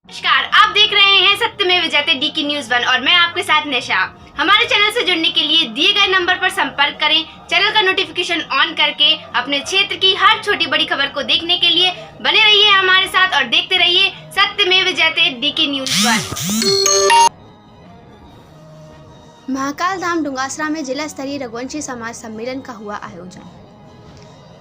नमस्कार, आप देख रहे हैं सत्यमेव जयते DK News 1 और मैं आपके साथ निशा। हमारे चैनल से जुड़ने के लिए दिए गए नंबर पर संपर्क करें। चैनल का नोटिफिकेशन ऑन करके अपने क्षेत्र की हर छोटी बड़ी खबर को देखने के लिए बने रहिए हमारे साथ और देखते रहिए सत्यमेव जयते DK News 1। महाकाल धाम डुंगासरा में जिला स्तरीय रघुवंशी समाज सम्मेलन का हुआ आयोजन।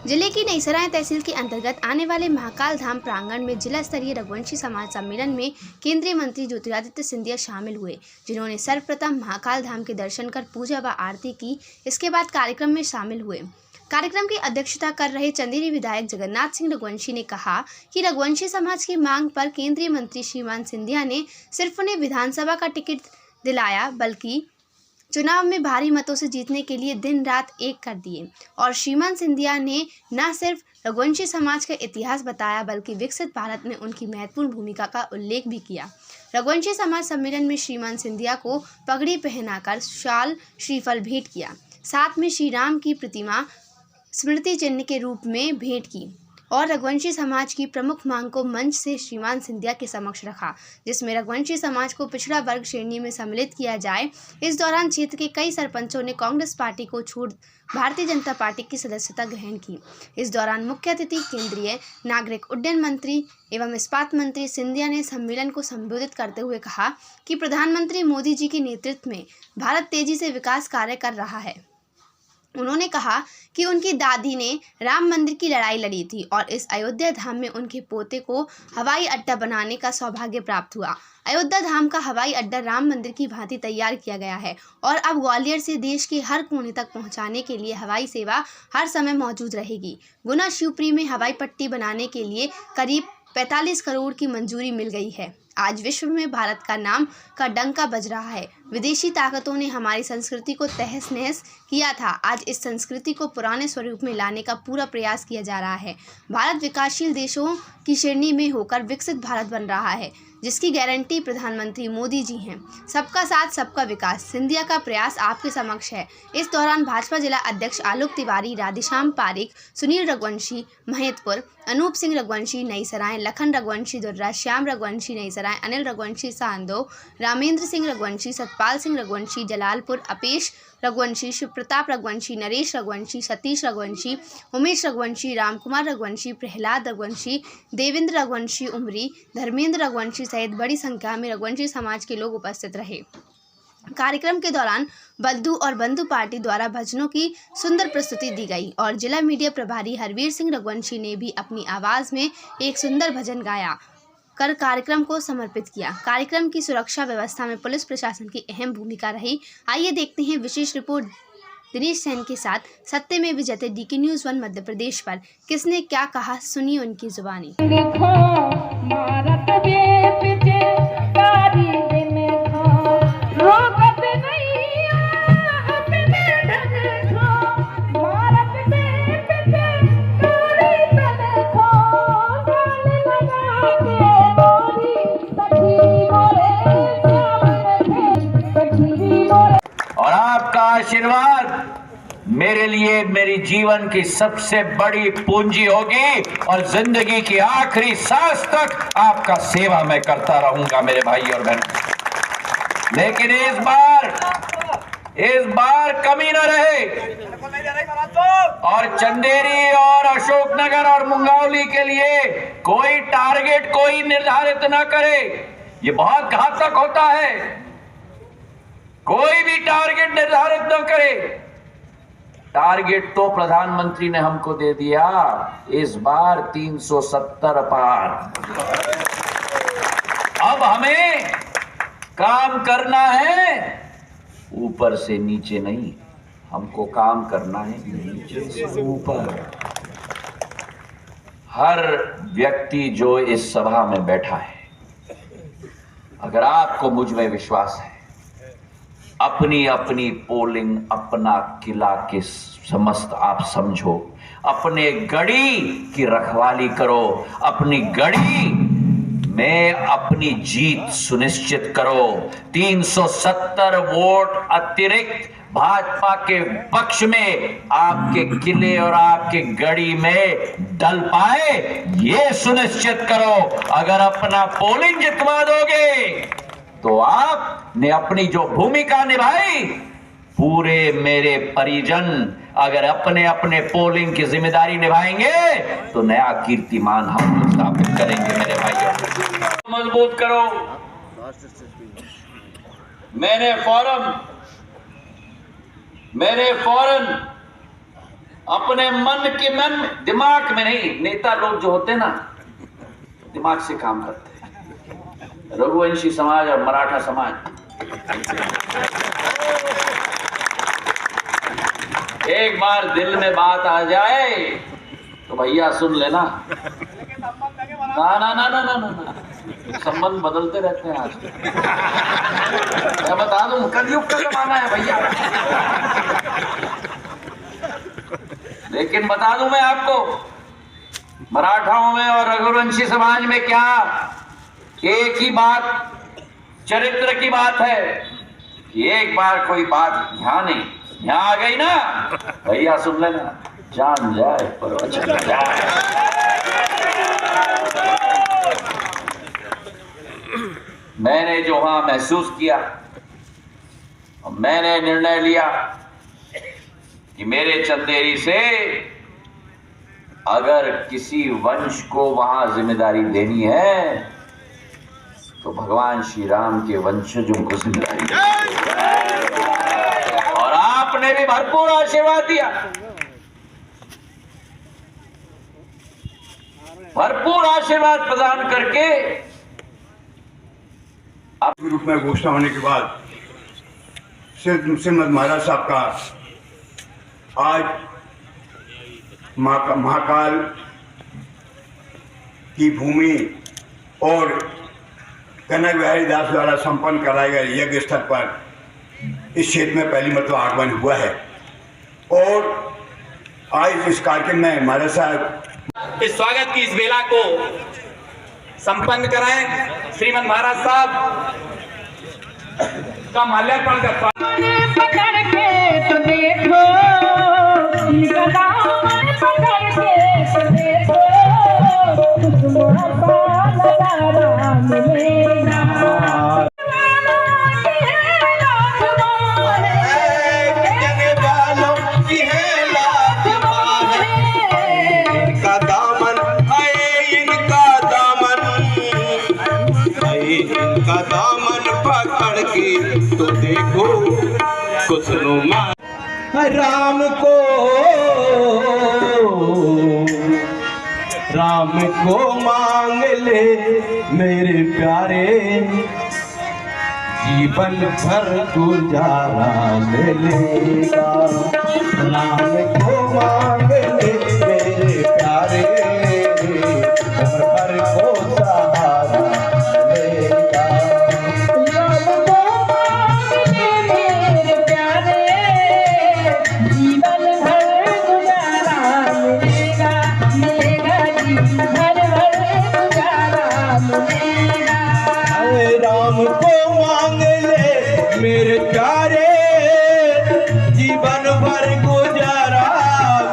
जिले की नईसराय तहसील के अंतर्गत आने वाले महाकाल धाम प्रांगण में जिला स्तरीय रघुवंशी समाज सम्मेलन में केंद्रीय मंत्री ज्योतिरादित्य सिंधिया शामिल हुए, जिन्होंने सर्वप्रथम महाकाल धाम के दर्शन कर पूजा व आरती की। इसके बाद कार्यक्रम में शामिल हुए। कार्यक्रम की अध्यक्षता कर रहे चंदेरी विधायक जगन्नाथ सिंह रघुवंशी ने कहा कि रघुवंशी समाज की मांग पर केंद्रीय मंत्री श्रीमान सिंधिया ने सिर्फ उन्हें विधानसभा का टिकट दिलाया, बल्कि चुनाव में भारी मतों से जीतने के लिए दिन रात एक कर दिए। और श्रीमान सिंधिया ने न सिर्फ रघुवंशी समाज का इतिहास बताया, बल्कि विकसित भारत में उनकी महत्वपूर्ण भूमिका का उल्लेख भी किया। रघुवंशी समाज सम्मेलन में श्रीमान सिंधिया को पगड़ी पहनाकर शाल श्रीफल भेंट किया, साथ में श्री राम की प्रतिमा स्मृति चिन्ह के रूप में भेंट की और रघुवंशी समाज की प्रमुख मांग को मंच से श्रीमान सिंधिया के समक्ष रखा, जिसमें रघुवंशी समाज को पिछड़ा वर्ग श्रेणी में सम्मिलित किया जाए। इस दौरान क्षेत्र के कई सरपंचों ने कांग्रेस पार्टी को छोड़ भारतीय जनता पार्टी की सदस्यता ग्रहण की। इस दौरान मुख्य अतिथि केंद्रीय नागरिक उड्डयन मंत्री एवं इस्पात मंत्री सिंधिया ने सम्मेलन को संबोधित करते हुए कहा कि प्रधानमंत्री मोदी जी के नेतृत्व में भारत तेजी से विकास कार्य कर रहा है। उन्होंने कहा कि उनकी दादी ने राम मंदिर की लड़ाई लड़ी थी और इस अयोध्या धाम में उनके पोते को हवाई अड्डा बनाने का सौभाग्य प्राप्त हुआ। अयोध्या धाम का हवाई अड्डा राम मंदिर की भांति तैयार किया गया है और अब ग्वालियर से देश के हर कोने तक पहुंचाने के लिए हवाई सेवा हर समय मौजूद रहेगी। गुना शिवपुरी में हवाई पट्टी बनाने के लिए करीब 45 करोड़ की मंजूरी मिल गई है। आज विश्व में भारत का नाम का डंका बज रहा है। विदेशी ताकतों ने हमारी संस्कृति को तहस नहस किया था। आज इस संस्कृति को पुराने स्वरूप में लाने का पूरा प्रयास किया जा रहा है। भारत विकासशील देशों की श्रेणी में होकर विकसित भारत बन रहा है, जिसकी गारंटी प्रधानमंत्री मोदी जी हैं। सबका साथ सबका विकास सिंधिया का प्रयास आपके समक्ष है। इस दौरान भाजपा जिला अध्यक्ष आलोक तिवारी, राधेश्याम पारिक, सुनील रघुवंशी महतपुर, अनूप सिंह रघुवंशी नईसराय, लखन रघुवंशी दुर्रा, श्याम रघुवंशी नईसराय, अनिल रघुवंशी सांदो, रामेंद्र सिंह रघुवंशी, सतपाल सिंह रघुवंशी जलालपुर, अपेश रघुवंशी, शिव प्रताप रघुवंशी, नरेश रघुवंशी, सतीश रघुवंशी, उमेश रघुवंशी, रामकुमार रघुवंशी, प्रहलाद रघुवंशी, देवेंद्र रघुवंशी उमरी, धर्मेंद्र रघुवंशी सहित बड़ी संख्या में रघुवंशी समाज के लोग उपस्थित रहे। कार्यक्रम के दौरान बद्दू और बंधु पार्टी द्वारा भजनों की सुंदर प्रस्तुति दी गई और जिला मीडिया प्रभारी हरवीर सिंह रघुवंशी ने भी अपनी आवाज में एक सुंदर भजन गाया कर कार्यक्रम को समर्पित किया। कार्यक्रम की सुरक्षा व्यवस्था में पुलिस प्रशासन की अहम भूमिका रही। आइए देखते हैं विशेष रिपोर्ट दिनेश सेन के साथ सत्यमेव जयते DK News 1 मध्य प्रदेश पर। किसने क्या कहा, सुनिए उनकी जुबानी। और आपका आशीर्वाद मेरे लिए मेरी जीवन की सबसे बड़ी पूंजी होगी और जिंदगी की आखिरी सांस तक आपका सेवा मैं करता रहूंगा मेरे भाई और बहन। लेकिन इस बार कमी न रहे और चंदेरी और अशोकनगर और मुंगावली के लिए कोई टारगेट कोई निर्धारित न करे। ये बहुत घातक होता है। कोई भी टारगेट निर्धारित न करे। टारगेट तो प्रधानमंत्री ने हमको दे दिया, इस बार 370 पार। अब हमें काम करना है ऊपर से नीचे नहीं, हमको काम करना है नीचे से ऊपर। हर व्यक्ति जो इस सभा में बैठा है, अगर आपको मुझ में विश्वास है, अपनी अपनी पोलिंग अपना किला के समस्त आप समझो, अपने गढ़ी की रखवाली करो, अपनी गढ़ी में अपनी जीत सुनिश्चित करो। 370 वोट अतिरिक्त भाजपा के पक्ष में आपके किले और आपके गढ़ी में डल पाए, ये सुनिश्चित करो। अगर अपना पोलिंग जितवा दोगे तो आपने अपनी जो भूमिका निभाई, पूरे मेरे परिजन अगर अपने अपने पोलिंग की जिम्मेदारी निभाएंगे तो नया कीर्तिमान हम स्थापित करेंगे। मेरे भाइयों, मजबूत करो। मैंने फौरन अपने दिमाग में नहीं, नेता लोग जो होते हैं ना, दिमाग से काम करते हैं। रघुवंशी समाज और मराठा समाज, एक बार दिल में बात आ जाए तो भैया सुन लेना। ना ना ना ना ना ना, संबंध बदलते रहते हैं। आज मैं बता दूं, कलयुग का जमाना है भैया। लेकिन बता दूं मैं आपको, मराठाओं में और रघुवंशी समाज में क्या एक ही बात, चरित्र की बात है कि एक बार कोई बात यहाँ आ गई ना, भैया सुन लेना, जान जाए पर चल जाए। मैंने जो वहां महसूस किया, मैंने निर्णय लिया कि मेरे चंदेरी से अगर किसी वंश को वहां जिम्मेदारी देनी है तो भगवान श्री राम के वंशजों को जिम्मेदारी देनी। और आपने भी भरपूर आशीर्वाद दिया, भरपूर आशीर्वाद प्रदान करके के रूप में घोषणा होने के बाद श्रीमद महाराज साहब का आज महाकाल की भूमि और कनक बिहारी दास द्वारा संपन्न कराए गए यज्ञ स्थल पर इस क्षेत्र में पहली मतलब आगमन हुआ है। और आज इस कार्यक्रम में महाराज साहब इस स्वागत की इस बेला को संपन्न कराएं। श्रीमद महाराज साहब का माल्यार्पण करता पकड़ के तो देखो, दामन पकड़ के तो देखो, नजारा मिलेगा। इनका दामन पकड़ के तो देखो कुछ नुमा। राम को मांग ले मेरे प्यारे, जीवन भर गुजारा मिलेगा। राम को मांग ले मेरे प्यारे, घर भर को सहारा मिलेगा। राम को मांग ले मेरे प्यारे, जीवन भर गुजारा मिलेगा, मिलेगा जी, भर गुजारा मिलेगा। राम को मांग ले मेरे प्यारे, जीवन भर गुजारा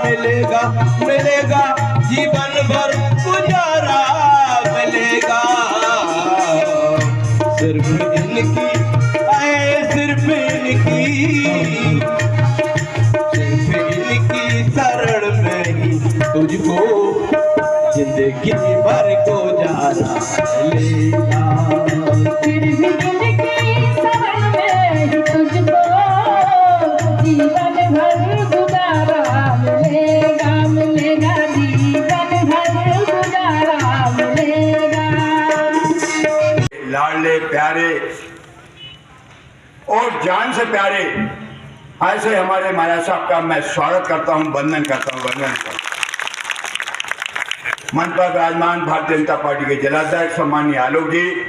मिलेगा, मिलेगा जीवन भर गुजारा मिलेगा। सिर्फ इनकी सिर्फ इनकी शरण में ही तुझको जिंदगी भर गुजारा मिलेगा। फिर भी इनकी शरण में ही तुझको जीवन भर गुजारा मिलेगा, मिलेगा जीवन भर गुजारा मिलेगा। लाडले प्यारे और जान से प्यारे ऐसे हमारे महाराज साहब का मैं स्वागत करता हूं, वंदन करता हूं। मंच पर विराजमान भारतीय जनता पार्टी के जिलाध्यक्ष सम्मानीय आलोक जी,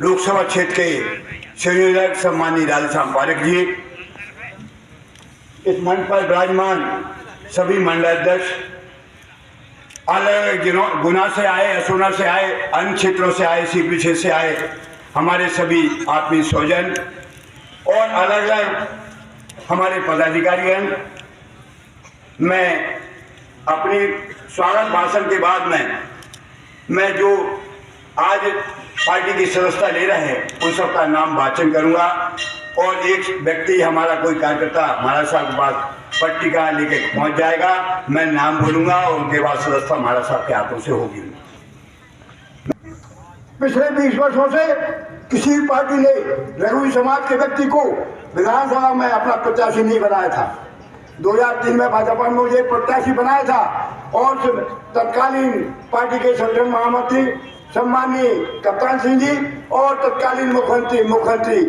लोकसभा क्षेत्र के संयोजक सम्मानीय राधेश्याम पारेख जी, इस मंच पर विराजमान सभी मंडलाध्यक्ष, अलग अलग गुना से आए, असोना से आए, अन्य क्षेत्रों से आए, सीपी क्षेत्र से आए हमारे सभी आत्मीय स्वजन और अलग अलग हमारे पदाधिकारीगण, मैं अपने स्वागत भाषण के बाद में मैं जो आज पार्टी की सदस्यता ले रहे हैं उन सबका नाम वाचन करूंगा और एक व्यक्ति हमारा कोई कार्यकर्ता महाराज साहब के पास पट्टिका लेके पहुंच जाएगा, मैं नाम बोलूंगा और उनके बाद सदस्यता महाराज साहब के हाथों से होगी। पिछले 20 वर्षों से किसी भी पार्टी ने रघुवीर समाज के व्यक्ति को विधानसभा में अपना प्रत्याशी नहीं बनाया था। 2003 में भाजपा ने मुझे प्रत्याशी बनाया था और तत्कालीन पार्टी के संगठन महामंत्री सम्माननीय कप्तान सिंह जी और तत्कालीन मुख्यमंत्री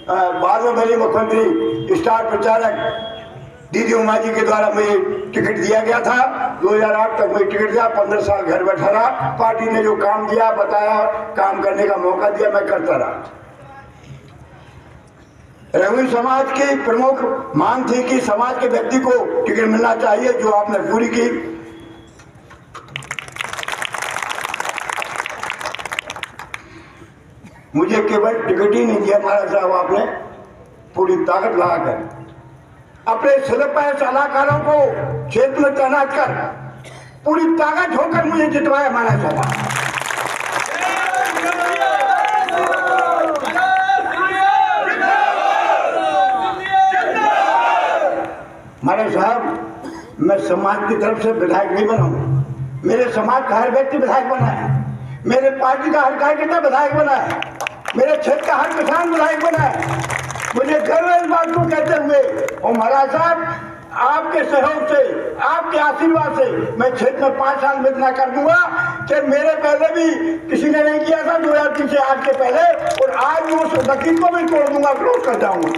बाद में मुख्यमंत्री स्टार प्रचारक दीदी उमा जी के द्वारा मुझे टिकट दिया गया था। 2008 तक मुझे टिकट दिया, 15 साल घर बैठा रहा। पार्टी ने जो काम दिया, बताया, काम करने का मौका दिया, मैं करता रहा। रघुवीर समाज की प्रमुख मांग थी कि समाज के व्यक्ति को टिकट मिलना चाहिए, जो आपने पूरी की। मुझे केवल टिकट ही नहीं दिया महाराज साहब, आपने पूरी ताकत लगाकर अपने सिर पर सलाहकारों को क्षेत्र में तैनात कर पूरी ताकत होकर मुझे जितवाया महाराज साहब। महाराज साहब, मैं समाज की तरफ से विधायक नहीं बना हूं, मेरे समाज का हर व्यक्ति विधायक बना है, मेरे पार्टी का हर कार्यकर्ता विधायक बना है, मेरे क्षेत्र का हर किसान विधायक बना है। मुझे गर्व है इस बात को कहते हुए। और महाराज साहब, आपके सहयोग से, आपके आशीर्वाद से मैं क्षेत्र में 5 साल में इतना कर दूंगा कि मेरे पहले भी किसी ने नहीं किया था 2003 से आज के पहले, और आज मैं उस रकीब को भी तोड़ दूंगा, क्लोज कर जाऊंगा।